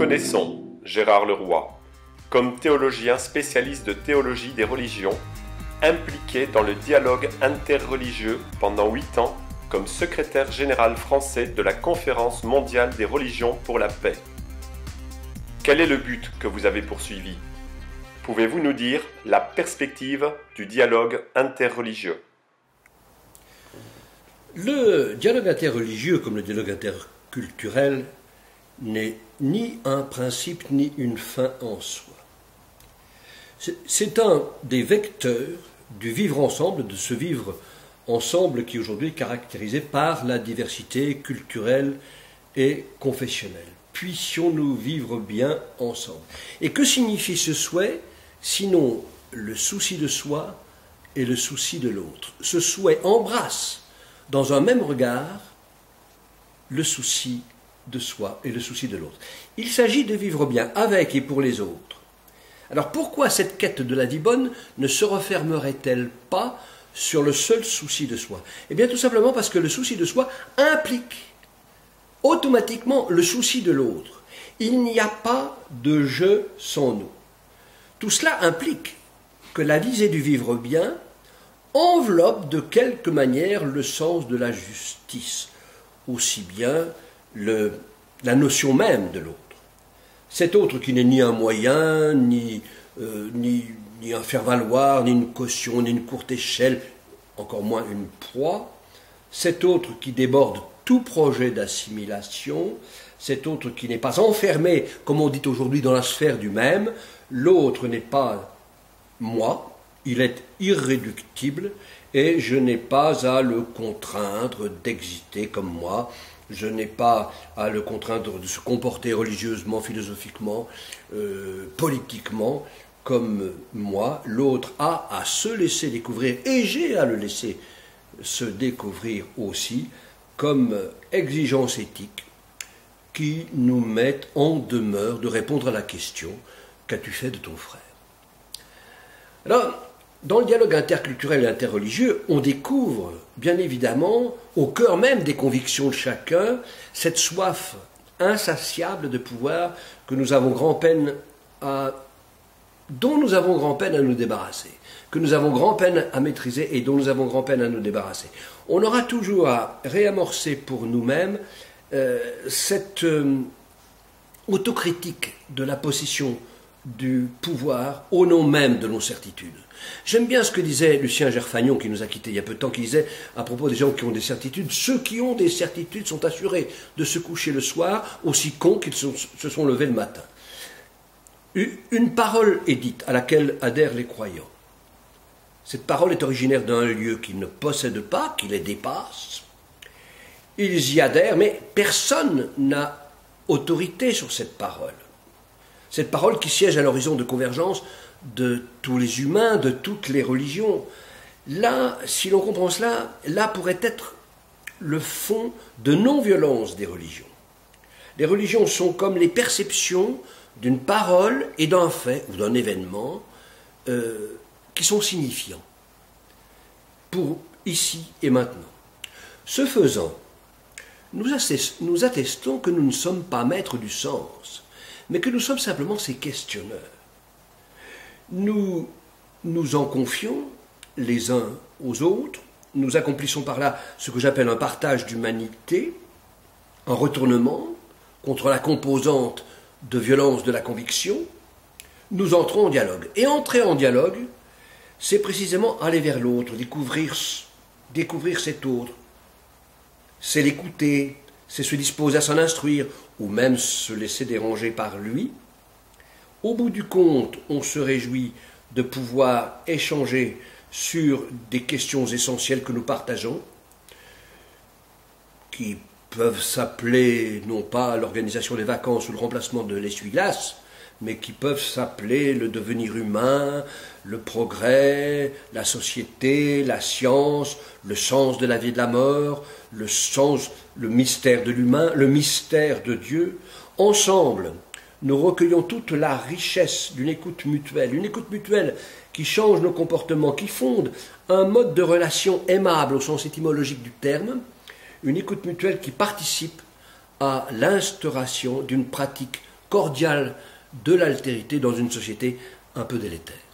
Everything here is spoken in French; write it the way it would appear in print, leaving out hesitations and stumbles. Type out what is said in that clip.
connaissons Gérard Leroy comme théologien spécialiste de théologie des religions, impliqué dans le dialogue interreligieux pendant 8 ans comme secrétaire général français de la Conférence mondiale des religions pour la paix. Quel est le but que vous avez poursuivi? Pouvez-vous nous dire la perspective du dialogue interreligieux? Le dialogue interreligieux, comme le dialogue interculturel, n'est ni un principe ni une fin en soi. C'est un des vecteurs du vivre ensemble, de ce vivre ensemble qui aujourd'hui est caractérisé par la diversité culturelle et confessionnelle. Puissions-nous vivre bien ensemble. Et que signifie ce souhait, sinon le souci de soi et le souci de l'autre? Ce souhait embrasse dans un même regard le souci de soi et le souci de l'autre. Il s'agit de vivre bien avec et pour les autres. Alors pourquoi cette quête de la vie bonne ne se refermerait-elle pas sur le seul souci de soi? Eh bien tout simplement parce que le souci de soi implique automatiquement le souci de l'autre. Il n'y a pas de je sans nous. Tout cela implique que la visée du vivre bien enveloppe de quelque manière le sens de la justice, aussi bien la notion même de l'autre. Cet autre qui n'est ni un moyen, ni un faire-valoir, ni une caution, ni une courte échelle, encore moins une proie. Cet autre qui déborde tout projet d'assimilation, cet autre qui n'est pas enfermé, comme on dit aujourd'hui, dans la sphère du même. L'autre n'est pas moi, il est irréductible, et je n'ai pas à le contraindre d'exister comme moi. Je n'ai pas à le contraindre de se comporter religieusement, philosophiquement, politiquement comme moi. L'autre a à se laisser découvrir, et j'ai à le laisser se découvrir aussi, comme exigence éthique qui nous met en demeure de répondre à la question « Qu'as-tu fait de ton frère ?» Alors, dans le dialogue interculturel et interreligieux, on découvre, bien évidemment, au cœur même des convictions de chacun, cette soif insatiable de pouvoir que nous avons grand-peine dont nous avons grand-peine à nous débarrasser, que nous avons grand-peine à maîtriser et dont nous avons grand-peine à nous débarrasser. On aura toujours à réamorcer pour nous-mêmes cette autocritique de la possession du pouvoir au nom même de nos certitudes. J'aime bien ce que disait Lucien Gerfagnon, qui nous a quittés il y a peu de temps, qui disait à propos des gens qui ont des certitudes: ceux qui ont des certitudes sont assurés de se coucher le soir aussi cons qu'ils se sont levés le matin. Une parole est dite à laquelle adhèrent les croyants. Cette parole est originaire d'un lieu qu'ils ne possèdent pas, qui les dépasse. Ils y adhèrent, mais personne n'a autorité sur cette parole. Cette parole qui siège à l'horizon de convergence de tous les humains, de toutes les religions. Là, si l'on comprend cela, là pourrait être le fond de non-violence des religions. Les religions sont comme les perceptions d'une parole et d'un fait ou d'un événement qui sont signifiants pour ici et maintenant. Ce faisant, nous attestons que nous ne sommes pas maîtres du sens, mais que nous sommes simplement ses questionneurs. Nous nous en confions les uns aux autres, nous accomplissons par là ce que j'appelle un partage d'humanité, un retournement contre la composante de violence de la conviction. Nous entrons en dialogue. Et entrer en dialogue, c'est précisément aller vers l'autre, découvrir cet autre. C'est l'écouter, c'est se disposer à s'en instruire, ou même se laisser déranger par lui. Au bout du compte, on se réjouit de pouvoir échanger sur des questions essentielles que nous partageons, qui peuvent s'appeler non pas l'organisation des vacances ou le remplacement de l'essuie-glace, mais qui peuvent s'appeler le devenir humain, le progrès, la société, la science, le sens de la vie et de la mort, le mystère de l'humain, le mystère de Dieu. Ensemble, nous recueillons toute la richesse d'une écoute mutuelle qui change nos comportements, qui fonde un mode de relation aimable au sens étymologique du terme, une écoute mutuelle qui participe à l'instauration d'une pratique cordiale de l'altérité dans une société un peu délétère.